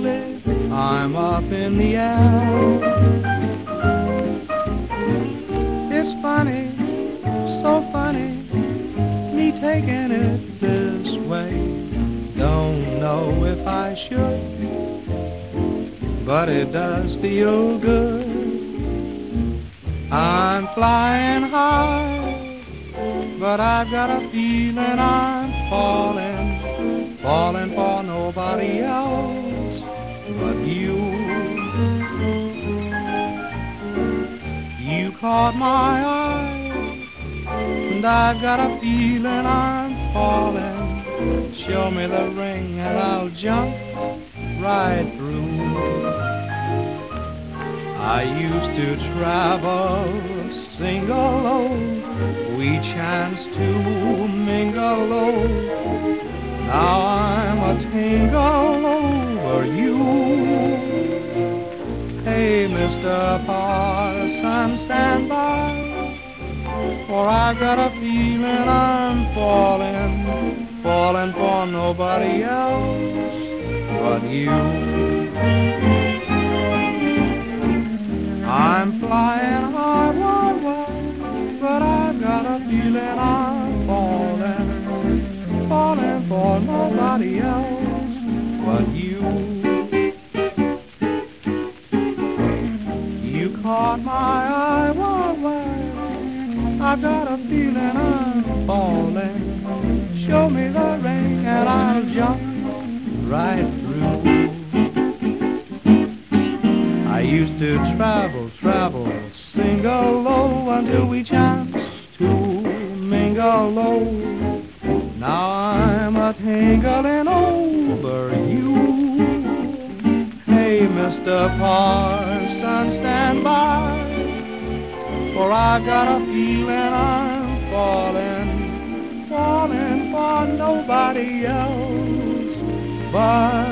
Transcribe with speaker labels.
Speaker 1: lately I'm up in the air. It's funny, so funny, me taking it this way. Don't know if I should, but it does feel good. I'm flying high, but I've got a feeling I'm falling, falling for nobody else but you. You caught my eye, and I've got a feeling I'm falling. Show me the ring and I'll jump right through. I used to travel single, oh, we chanced to mingle, oh, now I'm a tingle over you. Hey, Mr. Parson, stand by, for I've got a feeling I'm falling, falling for nobody else but you. I'm flying high, wide, wide, but I've got a feeling I'm falling, falling for nobody else but you. You caught my eye, wide, wide, I've got a feeling I'm falling. Show me the ring and I'll jump right through. I used to travel, single, low, until we chanced to mingle, low. Now I'm a tingling over you. Hey, Mr. Parson, stand by, for I've got a feeling I'm falling, falling for nobody else but